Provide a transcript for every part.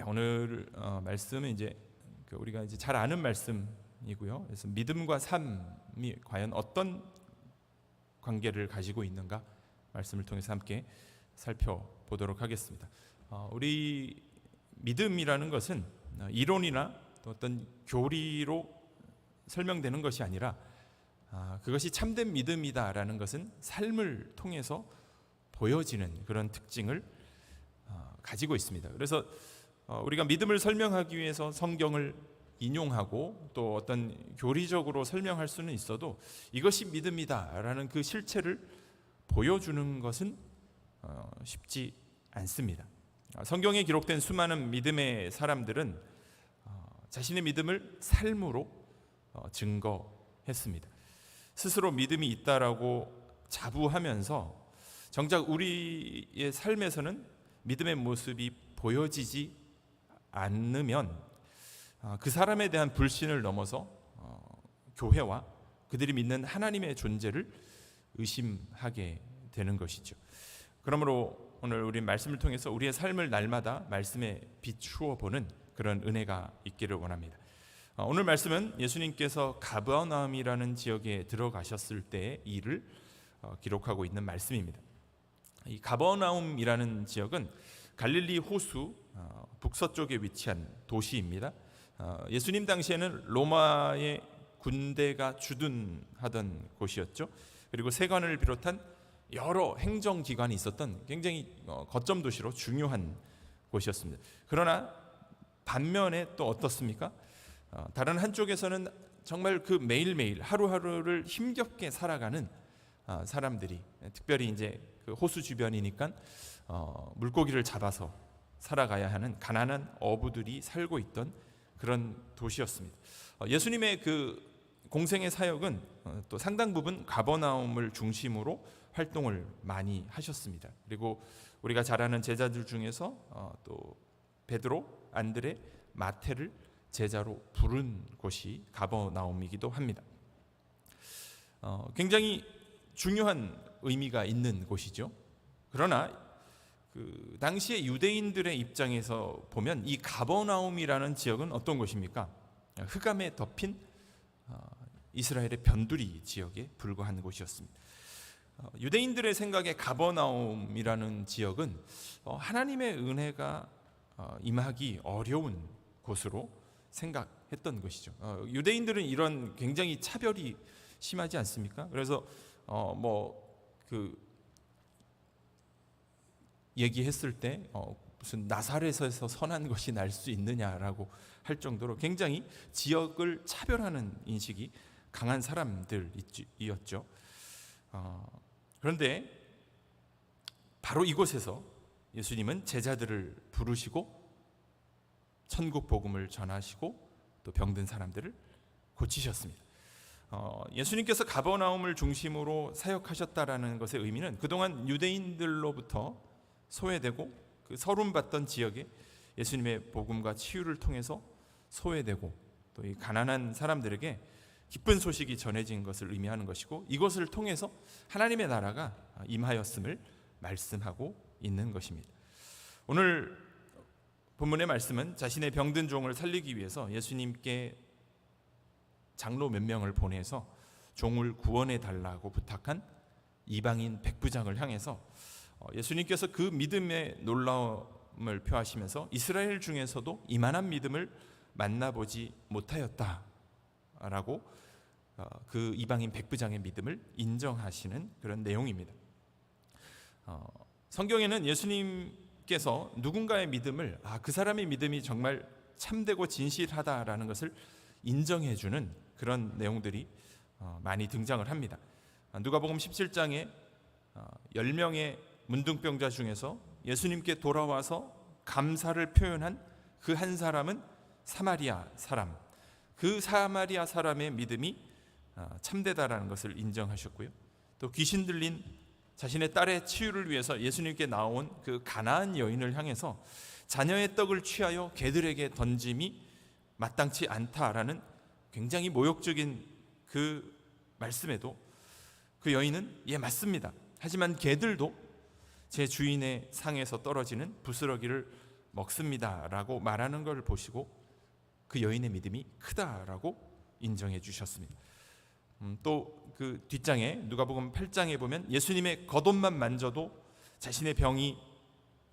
오늘 말씀은 이제 우리가 이제 잘 아는 말씀이고요. 그래서 믿음과 삶이 과연 어떤 관계를 가지고 있는가 말씀을 통해서 함께 살펴보도록 하겠습니다. 우리 믿음이라는 것은 이론이나 또 어떤 교리로 설명되는 것이 아니라 그것이 참된 믿음이다라는 것은 삶을 통해서 보여지는 그런 특징을 가지고 있습니다. 그래서 우리가 믿음을 설명하기 위해서 성경을 인용하고 또 어떤 교리적으로 설명할 수는 있어도 이것이 믿음이다라는 그 실체를 보여주는 것은 쉽지 않습니다. 성경에 기록된 수많은 믿음의 사람들은 자신의 믿음을 삶으로 증거했습니다. 스스로 믿음이 있다라고 자부하면서 정작 우리의 삶에서는 믿음의 모습이 보여지지 않으면 그 사람에 대한 불신을 넘어서 교회와 그들이 믿는 하나님의 존재를 의심하게 되는 것이죠. 그러므로 오늘 우리 말씀을 통해서 우리의 삶을 날마다 말씀에 비추어 보는 그런 은혜가 있기를 원합니다. 오늘 말씀은 예수님께서 가버나움이라는 지역에 들어가셨을 때의 일을 기록하고 있는 말씀입니다. 이 가버나움이라는 지역은 갈릴리 호수 북서쪽에 위치한 도시입니다. 예수님 당시에는 로마의 군대가 주둔하던 곳이었죠. 그리고 세관을 비롯한 여러 행정기관이 있었던 굉장히 거점 도시로 중요한 곳이었습니다. 그러나 반면에 또 어떻습니까? 다른 한쪽에서는 정말 그 매일매일 하루하루를 힘겹게 살아가는 사람들이, 특별히 이제 그 호수 주변이니까 물고기를 잡아서 살아가야 하는 가난한 어부들이 살고 있던 그런 도시였습니다. 예수님의 그 공생의 사역은 또 상당 부분 가버나움을 중심으로 활동을 많이 하셨습니다. 그리고 우리가 잘 아는 제자들 중에서 또 베드로, 안드레, 마태를 제자로 부른 곳이 가버나움이기도 합니다. 굉장히 중요한 의미가 있는 곳이죠. 그러나 그 당시의 유대인들의 입장에서 보면 이 가버나움이라는 지역은 어떤 곳입니까? 흑암에 덮인 이스라엘의 변두리 지역에 불과한 곳이었습니다. 유대인들의 생각에 가버나움이라는 지역은 하나님의 은혜가 임하기 어려운 곳으로 생각했던 것이죠. 유대인들은 이런 굉장히 차별이 심하지 않습니까? 그래서 얘기했을 때 무슨 나사렛에서 선한 것이 날 수 있느냐라고 할 정도로 굉장히 지역을 차별하는 인식이 강한 사람들이었죠. 그런데 바로 이곳에서 예수님은 제자들을 부르시고 천국 복음을 전하시고 또 병든 사람들을 고치셨습니다. 예수님께서 가버나움을 중심으로 사역하셨다라는 것의 의미는 그동안 유대인들로부터 소외되고 그 서름받던 지역에 예수님의 복음과 치유를 통해서 소외되고 또 이 가난한 사람들에게 기쁜 소식이 전해진 것을 의미하는 것이고, 이것을 통해서 하나님의 나라가 임하였음을 말씀하고 있는 것입니다. 오늘 본문의 말씀은 자신의 병든 종을 살리기 위해서 예수님께 장로 몇 명을 보내서 종을 구원해 달라고 부탁한 이방인 백부장을 향해서 예수님께서 그 믿음의 놀라움을 표하시면서 이스라엘 중에서도 이만한 믿음을 만나보지 못하였다라고 그 이방인 백부장의 믿음을 인정하시는 그런 내용입니다. 성경에는 예수님께서 누군가의 믿음을 그 사람의 믿음이 정말 참되고 진실하다라는 것을 인정해주는 그런 내용들이 많이 등장을 합니다. 누가복음 17장에 10명의 문둥병자 중에서 예수님께 돌아와서 감사를 표현한 그 한 사람은 사마리아 사람, 그 사마리아 사람의 믿음이 참되다라는 것을 인정하셨고요. 또 귀신 들린 자신의 딸의 치유를 위해서 예수님께 나온 그 가나안 여인을 향해서 자녀의 떡을 취하여 개들에게 던짐이 마땅치 않다라는 굉장히 모욕적인 그 말씀에도 그 여인은 맞습니다. 하지만 개들도 제 주인의 상에서 떨어지는 부스러기를 먹습니다라고 말하는 걸 보시고 그 여인의 믿음이 크다라고 인정해 주셨습니다. 또 그 뒷장에 누가복음 8장에 보면 예수님의 겉옷만 만져도 자신의 병이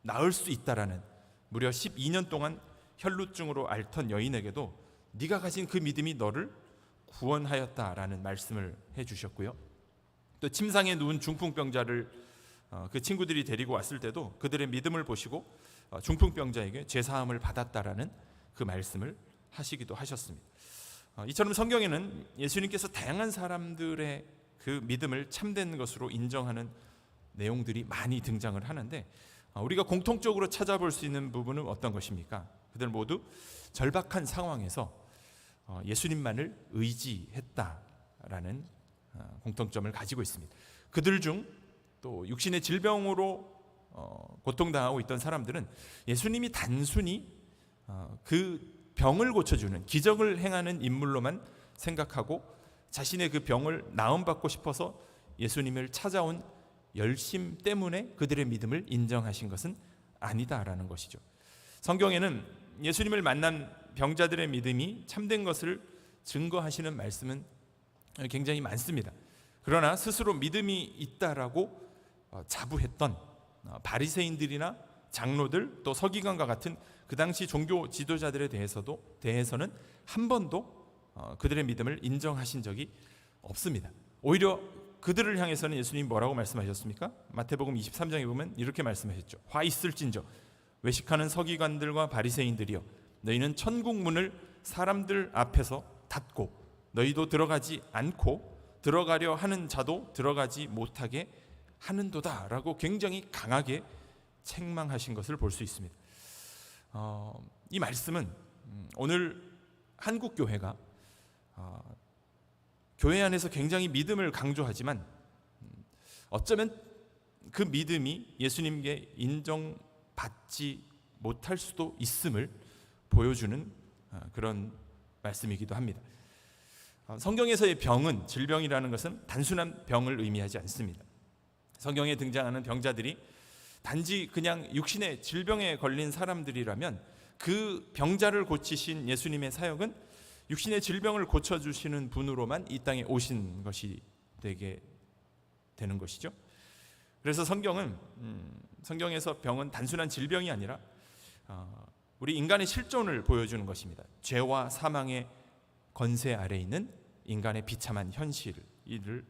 나을 수 있다라는, 무려 12년 동안 혈루증으로 앓던 여인에게도 네가 가진 그 믿음이 너를 구원하였다라는 말씀을 해주셨고요. 또 침상에 누운 중풍병자를 그 친구들이 데리고 왔을 때도 그들의 믿음을 보시고 중풍병자에게 죄사함을 받았다라는 그 말씀을 하시기도 하셨습니다. 이처럼 성경에는 예수님께서 다양한 사람들의 그 믿음을 참된 것으로 인정하는 내용들이 많이 등장을 하는데, 우리가 공통적으로 찾아볼 수 있는 부분은 어떤 것입니까? 그들 모두 절박한 상황에서 예수님만을 의지했다라는 공통점을 가지고 있습니다. 그들 중 또 육신의 질병으로 고통당하고 있던 사람들은 예수님이 단순히 그 병을 고쳐주는 기적을 행하는 인물로만 생각하고 자신의 그 병을 나음받고 싶어서 예수님을 찾아온 열심 때문에 그들의 믿음을 인정하신 것은 아니다라는 것이죠. 성경에는 예수님을 만난 병자들의 믿음이 참된 것을 증거하시는 말씀은 굉장히 많습니다. 그러나 스스로 믿음이 있다라고 자부했던 바리새인들이나 장로들, 또 서기관과 같은 그 당시 종교 지도자들에 대해서는 한 번도 그들의 믿음을 인정하신 적이 없습니다. 오히려 그들을 향해서는 예수님이 뭐라고 말씀하셨습니까? 마태복음 23장에 보면 이렇게 말씀하셨죠. 화 있을진저 외식하는 서기관들과 바리새인들이여, 너희는 천국 문을 사람들 앞에서 닫고 너희도 들어가지 않고 들어가려 하는 자도 들어가지 못하게 하는도다라고 굉장히 강하게 책망하신 것을 볼 수 있습니다. 이 말씀은 오늘 한국 교회가 교회 안에서 굉장히 믿음을 강조하지만 어쩌면 그 믿음이 예수님께 인정받지 못할 수도 있음을 보여주는 그런 말씀이기도 합니다. 성경에서의 병은, 질병이라는 것은 단순한 병을 의미하지 않습니다. 성경에 등장하는 병자들이 단지 그냥 육신의 질병에 걸린 사람들이라면 그 병자를 고치신 예수님의 사역은 육신의 질병을 고쳐주시는 분으로만 이 땅에 오신 것이 되게 되는 것이죠. 그래서 성경에서 병은 단순한 질병이 아니라 우리 인간의 실존을 보여주는 것입니다. 죄와 사망의 권세 아래 있는 인간의 비참한 현실을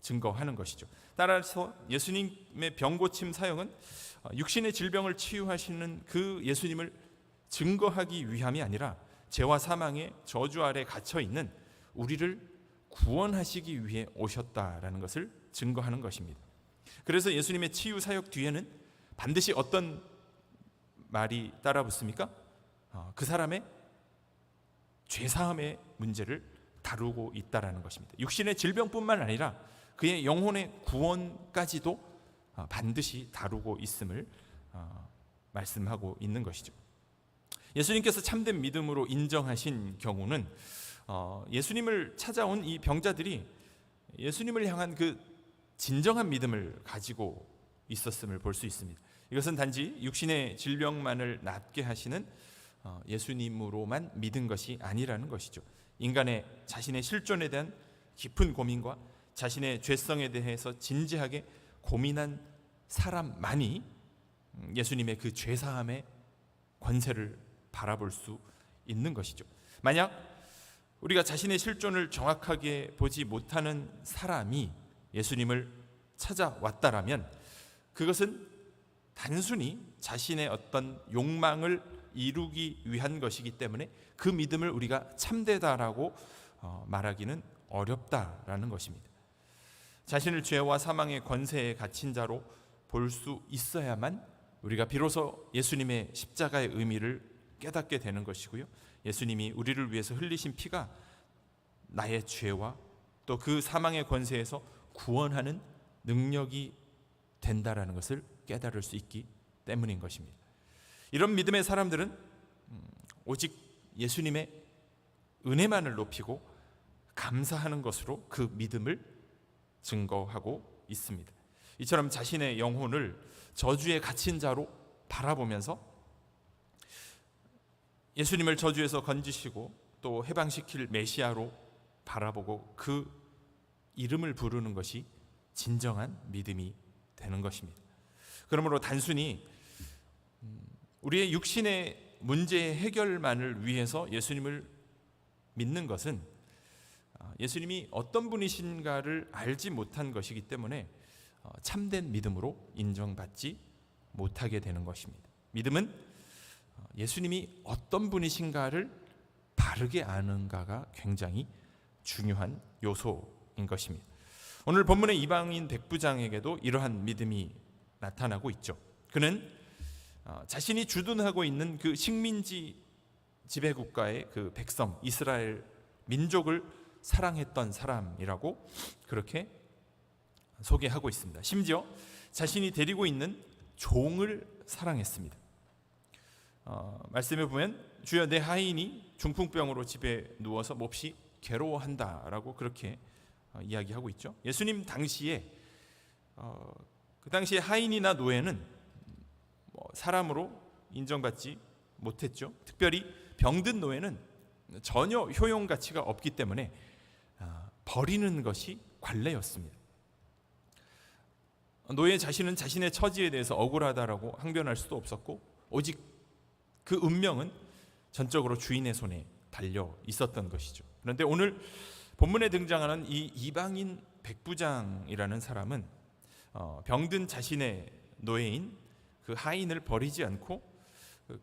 증거하는 것이죠. 따라서 예수님의 병고침 사역은 육신의 질병을 치유하시는 그 예수님을 증거하기 위함이 아니라 죄와 사망의 저주 아래 갇혀 있는 우리를 구원하시기 위해 오셨다라는 것을 증거하는 것입니다. 그래서 예수님의 치유 사역 뒤에는 반드시 어떤 말이 따라 붙습니까? 그 사람의 죄사함의 문제를 다루고 있다라는 것입니다. 육신의 질병뿐만 아니라 그의 영혼의 구원까지도 반드시 다루고 있음을 말씀하고 있는 것이죠. 예수님께서 참된 믿음으로 인정하신 경우는 예수님을 찾아온 이 병자들이 예수님을 향한 그 진정한 믿음을 가지고 있었음을 볼 수 있습니다. 이것은 단지 육신의 질병만을 낫게 하시는 예수님으로만 믿은 것이 아니라는 것이죠. 인간의 자신의 실존에 대한 깊은 고민과 자신의 죄성에 대해서 진지하게 고민한 사람만이 예수님의 그 죄사함의 권세를 바라볼 수 있는 것이죠. 만약 우리가 자신의 실존을 정확하게 보지 못하는 사람이 예수님을 찾아왔다라면 그것은 단순히 자신의 어떤 욕망을 이루기 위한 것이기 때문에 그 믿음을 우리가 참되다라고 말하기는 어렵다라는 것입니다. 자신을 죄와 사망의 권세에 갇힌 자로 볼 수 있어야만 우리가 비로소 예수님의 십자가의 의미를 깨닫게 되는 것이고요. 예수님이 우리를 위해서 흘리신 피가 나의 죄와 또 그 사망의 권세에서 구원하는 능력이 된다라는 것을 깨달을 수 있기 때문인 것입니다. 이런 믿음의 사람들은 오직 예수님의 은혜만을 높이고 감사하는 것으로 그 믿음을 증거하고 있습니다. 이처럼 자신의 영혼을 저주에 갇힌 자로 바라보면서 예수님을 저주에서 건지시고 또 해방시킬 메시아로 바라보고 그 이름을 부르는 것이 진정한 믿음이 되는 것입니다. 그러므로 단순히 우리의 육신의 문제 해결만을 위해서 예수님을 믿는 것은 예수님이 어떤 분이신가를 알지 못한 것이기 때문에 참된 믿음으로 인정받지 못하게 되는 것입니다. 믿음은 예수님이 어떤 분이신가를 바르게 아는가가 굉장히 중요한 요소인 것입니다. 오늘 본문의 이방인 백부장에게도 이러한 믿음이 나타나고 있죠. 그는 자신이 주둔하고 있는 그 식민지 지배국가의 그 백성 이스라엘 민족을 사랑했던 사람이라고 그렇게 소개하고 있습니다. 심지어 자신이 데리고 있는 종을 사랑했습니다. 말씀에 보면 주여 내 하인이 중풍병으로 집에 누워서 몹시 괴로워한다라고 그렇게 이야기하고 있죠. 예수님 당시에 그 당시에 하인이나 노예는 사람으로 인정받지 못했죠. 특별히 병든 노예는 전혀 효용 가치가 없기 때문에 버리는 것이 관례였습니다. 노예 자신은 자신의 처지에 대해서 억울하다라고 항변할 수도 없었고 오직 그 운명은 전적으로 주인의 손에 달려 있었던 것이죠. 그런데 오늘 본문에 등장하는 이 이방인 백부장이라는 사람은 병든 자신의 노예인 그 하인을 버리지 않고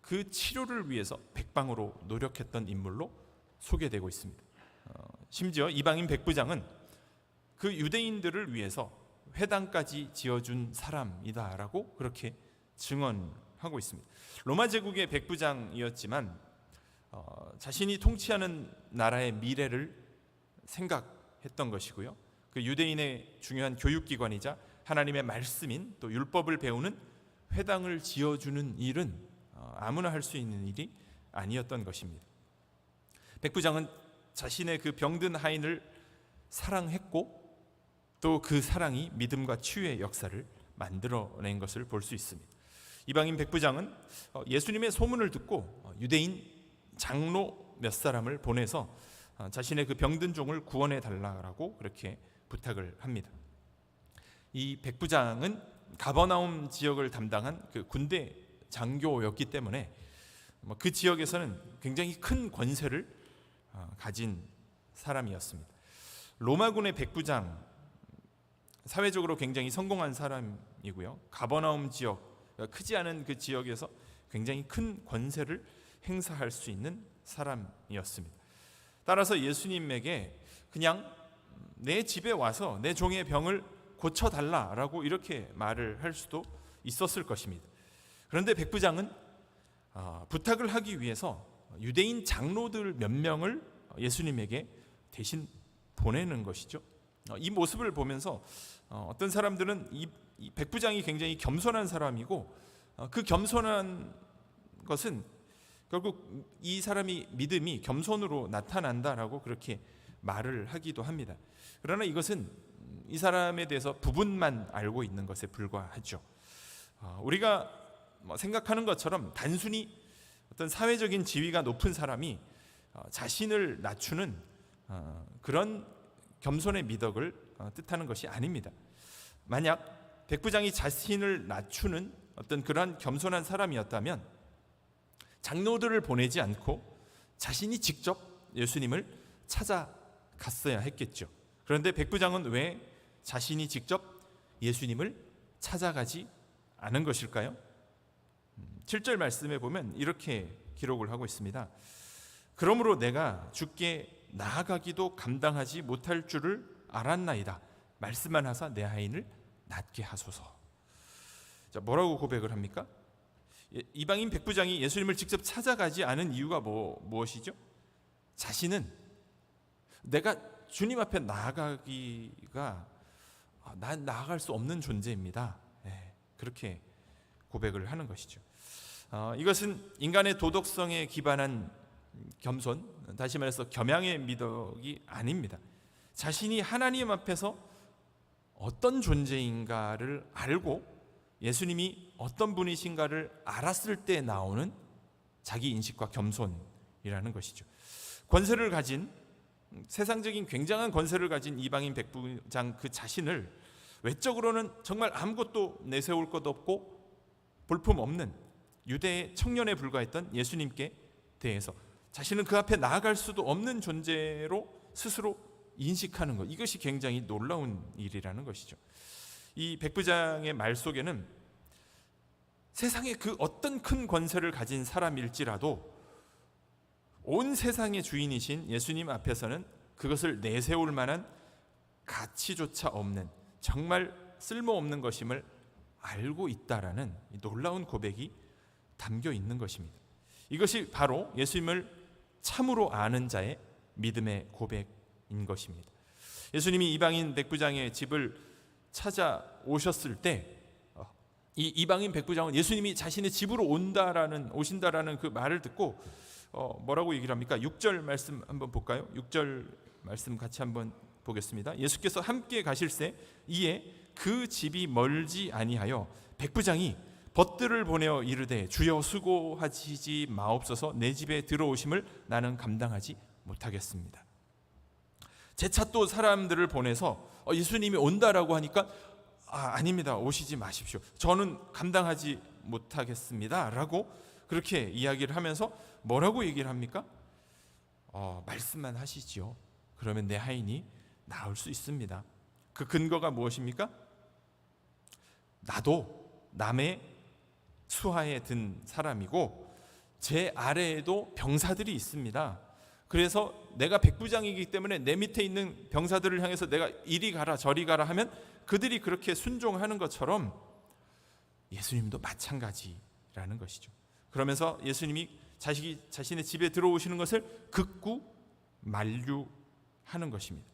그 치료를 위해서 백방으로 노력했던 인물로 소개되고 있습니다. 심지어 이방인 백부장은 그 유대인들을 위해서 회당까지 지어준 사람이다라고 그렇게 증언하고 있습니다. 로마 제국의 백부장이었지만 자신이 통치하는 나라의 미래를 생각했던 것이고요. 그 유대인의 중요한 교육기관이자 하나님의 말씀인 또 율법을 배우는 회당을 지어주는 일은 아무나 할 수 있는 일이 아니었던 것입니다. 백부장은 자신의 그 병든 하인을 사랑했고 또 그 사랑이 믿음과 치유의 역사를 만들어낸 것을 볼 수 있습니다. 이방인 백부장은 예수님의 소문을 듣고 유대인 장로 몇 사람을 보내서 자신의 그 병든 종을 구원해 달라고 그렇게 부탁을 합니다. 이 백부장은 가버나움 지역을 담당한 그 군대 장교였기 때문에 그 지역에서는 굉장히 큰 권세를 가진 사람이었습니다. 로마군의 백부장, 사회적으로 굉장히 성공한 사람이고요. 가버나움 지역, 크지 않은 그 지역에서 굉장히 큰 권세를 행사할 수 있는 사람이었습니다. 따라서 예수님에게 그냥 내 집에 와서 내 종의 병을 고쳐달라라고 이렇게 말을 할 수도 있었을 것입니다. 그런데 백부장은 부탁을 하기 위해서 유대인 장로들 몇 명을 예수님에게 대신 보내는 것이죠. 이 모습을 보면서 어떤 사람들은 이 백부장이 굉장히 겸손한 사람이고 그 겸손한 것은 결국 이 사람이 믿음이 겸손으로 나타난다라고 그렇게 말을 하기도 합니다. 그러나 이것은 이 사람에 대해서 부분만 알고 있는 것에 불과하죠. 우리가 생각하는 것처럼 단순히 어떤 사회적인 지위가 높은 사람이 자신을 낮추는 그런 겸손의 미덕을 뜻하는 것이 아닙니다. 만약 백부장이 자신을 낮추는 어떤 그런 겸손한 사람이었다면 장로들을 보내지 않고 자신이 직접 예수님을 찾아갔어야 했겠죠. 그런데 백부장은 왜 자신이 직접 예수님을 찾아가지 않은 것일까요? 7절 말씀에 보면 이렇게 기록을 하고 있습니다. 그러므로 내가 주께 나아가기도 감당하지 못할 줄을 알았나이다. 말씀만 하사 내 하인을 낫게 하소서. 자, 뭐라고 고백을 합니까? 이방인 백부장이 예수님을 직접 찾아가지 않은 이유가 무엇이죠? 자신은 내가 주님 앞에 나아가기가 난 나아갈 수 없는 존재입니다. 그렇게 고백을 하는 것이죠. 이것은 인간의 도덕성에 기반한 겸손, 다시 말해서 겸양의 미덕이 아닙니다. 자신이 하나님 앞에서 어떤 존재인가를 알고 예수님이 어떤 분이신가를 알았을 때 나오는 자기 인식과 겸손이라는 것이죠. 권세를 가진, 세상적인 굉장한 권세를 가진 이방인 백부장 그 자신을 외적으로는 정말 아무것도 내세울 것 없고 볼품없는 유대의 청년에 불과했던 예수님께 대해서 자신은 그 앞에 나아갈 수도 없는 존재로 스스로 인식하는 것, 이것이 굉장히 놀라운 일이라는 것이죠. 이 백부장의 말 속에는 세상에 그 어떤 큰 권세를 가진 사람일지라도 온 세상의 주인이신 예수님 앞에서는 그것을 내세울 만한 가치조차 없는, 정말 쓸모없는 것임을 알고 있다라는 놀라운 고백이 담겨 있는 것입니다. 이것이 바로 예수님을 참으로 아는 자의 믿음의 고백인 것입니다. 예수님이 이방인 백부장의 집을 찾아오셨을 때 이 이방인 백부장은 예수님이 자신의 집으로 오신다라는 그 말을 듣고 뭐라고 얘기를 합니까? 6절 말씀 한번 볼까요? 6절 말씀 같이 한번 보겠습니다. 예수께서 함께 가실새 이에 그 집이 멀지 아니하여 백부장이 벗들을 보내어 이르되 주여 수고하시지 마옵소서, 내 집에 들어오심을 나는 감당하지 못하겠습니다. 재차 또 사람들을 보내서 예수님이 온다라고 하니까 아닙니다, 오시지 마십시오, 저는 감당하지 못하겠습니다 라고 그렇게 이야기를 하면서 뭐라고 얘기를 합니까? 말씀만 하시지요, 그러면 내 하인이 나을 수 있습니다. 그 근거가 무엇입니까? 나도 남의 수하에 든 사람이고 제 아래에도 병사들이 있습니다. 그래서 내가 백부장이기 때문에 내 밑에 있는 병사들을 향해서 내가 이리 가라 저리 가라 하면 그들이 그렇게 순종하는 것처럼 예수님도 마찬가지라는 것이죠. 그러면서 예수님이 자신의 집에 들어오시는 것을 극구 만류하는 것입니다.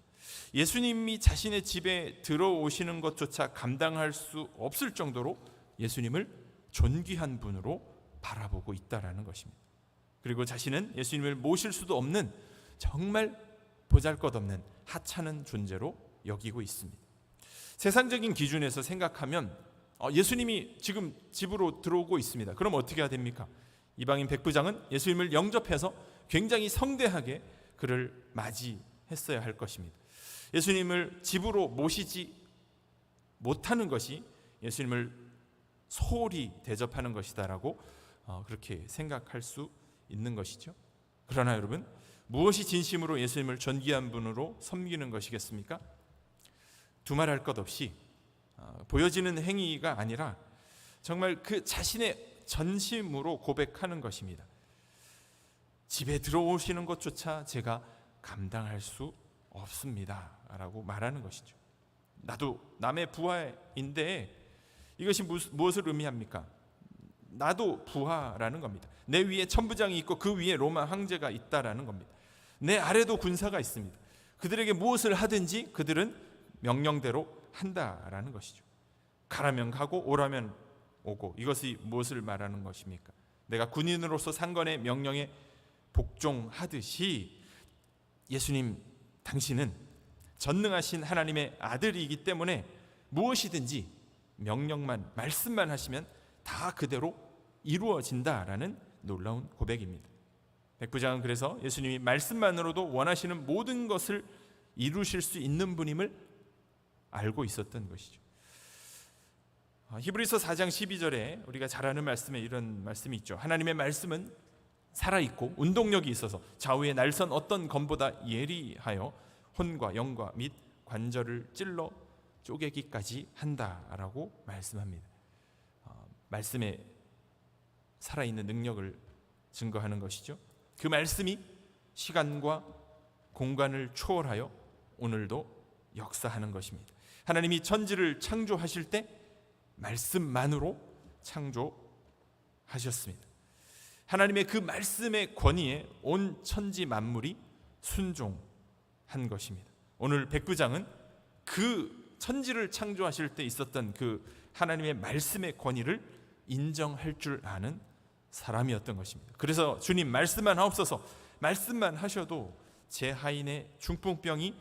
예수님이 자신의 집에 들어오시는 것조차 감당할 수 없을 정도로 예수님을 존귀한 분으로 바라보고 있다라는 것입니다. 그리고 자신은 예수님을 모실 수도 없는 정말 보잘것없는 하찮은 존재로 여기고 있습니다. 세상적인 기준에서 생각하면 예수님이 지금 집으로 들어오고 있습니다. 그럼 어떻게 해야 됩니까? 이방인 백부장은 예수님을 영접해서 굉장히 성대하게 그를 맞이했어야 할 것입니다. 예수님을 집으로 모시지 못하는 것이 예수님을 소홀히 대접하는 것이다라고 그렇게 생각할 수 있는 것이죠. 그러나 여러분, 무엇이 진심으로 예수님을 존귀한 분으로 섬기는 것이겠습니까? 두말할 것 없이 보여지는 행위가 아니라 정말 그 자신의 전심으로 고백하는 것입니다. 집에 들어오시는 것조차 제가 감당할 수 없습니다 라고 말하는 것이죠. 나도 남의 부하인데 이것이 무엇을 의미합니까? 나도 부하라는 겁니다. 내 위에 천부장이 있고 그 위에 로마 황제가 있다라는 겁니다. 내 아래도 군사가 있습니다. 그들에게 무엇을 하든지 그들은 명령대로 한다라는 것이죠. 가라면 가고 오라면 오고, 이것이 무엇을 말하는 것입니까? 내가 군인으로서 상관의 명령에 복종하듯이 예수님 당신은 전능하신 하나님의 아들이기 때문에 무엇이든지 명령만, 말씀만 하시면 다 그대로 이루어진다라는 놀라운 고백입니다. 백부장은 그래서 예수님이 말씀만으로도 원하시는 모든 것을 이루실 수 있는 분임을 알고 있었던 것이죠. 히브리서 4장 12절에 우리가 잘 아는 말씀에 이런 말씀이 있죠. 하나님의 말씀은 살아있고 운동력이 있어서 좌우의 날선 어떤 검보다 예리하여 혼과 영과 및 관절을 찔러 쪼개기까지 한다라고 말씀합니다. 말씀에 살아있는 능력을 증거하는 것이죠. 그 말씀이 시간과 공간을 초월하여 오늘도 역사하는 것입니다. 하나님이 천지를 창조하실 때 말씀만으로 창조하셨습니다. 하나님의 그 말씀의 권위에 온 천지 만물이 순종한 것입니다. 오늘 백부장은 그 천지를 창조하실 때 있었던 그 하나님의 말씀의 권위를 인정할 줄 아는 사람이었던 것입니다. 그래서 주님 말씀만 하옵소서, 말씀만 하셔도 제 하인의 중풍병이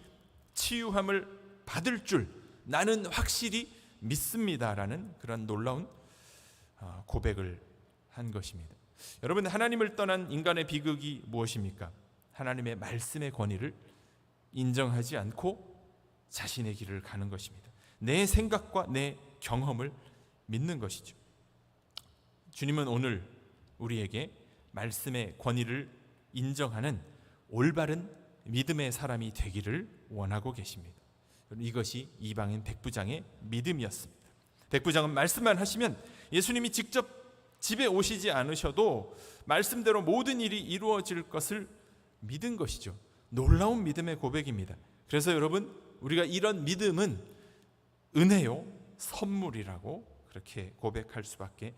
치유함을 받을 줄 나는 확실히 믿습니다라는 그런 놀라운 고백을 한 것입니다. 여러분, 하나님을 떠난 인간의 비극이 무엇입니까? 하나님의 말씀의 권위를 인정하지 않고 자신의 길을 가는 것입니다. 내 생각과 내 경험을 믿는 것이죠. 주님은 오늘 우리에게 말씀의 권위를 인정하는 올바른 믿음의 사람이 되기를 원하고 계십니다. 이것이 이방인 백부장의 믿음이었습니다. 백부장은 말씀만 하시면 예수님이 직접 집에 오시지 않으셔도 말씀대로 모든 일이 이루어질 것을 믿은 것이죠. 놀라운 믿음의 고백입니다. 그래서 여러분, 우리가 이런 믿음은 은혜요, 선물이라고 그렇게 고백할 수밖에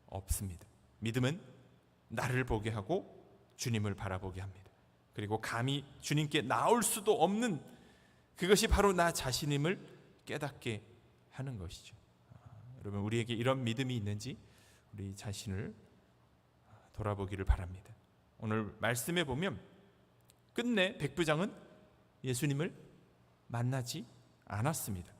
없습니다. 믿음은 나를 보게 하고 주님을 바라보게 합니다. 그리고 감히 주님께 나올 수도 없는 그것이 바로 나 자신임을 깨닫게 하는 것이죠. 여러분, 우리에게 이런 믿음이 있는지 우리 자신을 돌아보기를 바랍니다. 오늘 말씀에 보면 끝내 백부장은 예수님을 만나지 않았습니다.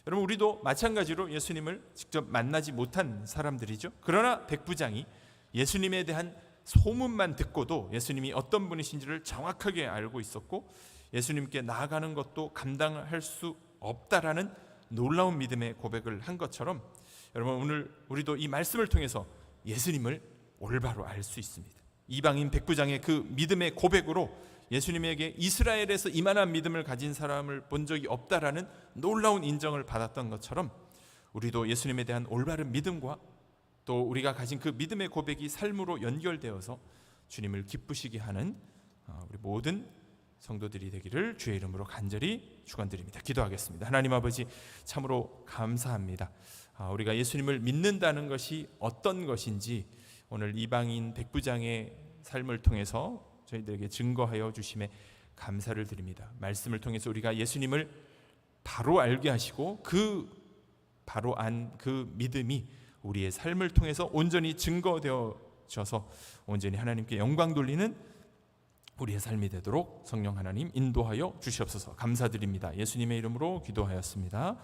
여러분, 우리도 마찬가지로 예수님을 직접 만나지 못한 사람들이죠. 그러나 백부장이 예수님에 대한 소문만 듣고도 예수님이 어떤 분이신지를 정확하게 알고 있었고 예수님께 나아가는 것도 감당할 수 없다라는 놀라운 믿음의 고백을 한 것처럼 여러분, 오늘 우리도 이 말씀을 통해서 예수님을 올바로 알 수 있습니다. 이방인 백부장의 그 믿음의 고백으로 예수님에게 이스라엘에서 이만한 믿음을 가진 사람을 본 적이 없다라는 놀라운 인정을 받았던 것처럼 우리도 예수님에 대한 올바른 믿음과 또 우리가 가진 그 믿음의 고백이 삶으로 연결되어서 주님을 기쁘시게 하는 우리 모든 성도들이 되기를 주의 이름으로 간절히 축원드립니다. 기도하겠습니다. 하나님 아버지, 참으로 감사합니다. 우리가 예수님을 믿는다는 것이 어떤 것인지 오늘 이방인 백부장의 삶을 통해서 저희들에게 증거하여 주심에 감사를 드립니다. 말씀을 통해서 우리가 예수님을 바로 알게 하시고 그 바로 안 그 믿음이 우리의 삶을 통해서 온전히 증거되어져서 온전히 하나님께 영광 돌리는 우리의 삶이 되도록 성령 하나님 인도하여 주시옵소서. 감사드립니다. 예수님의 이름으로 기도하였습니다.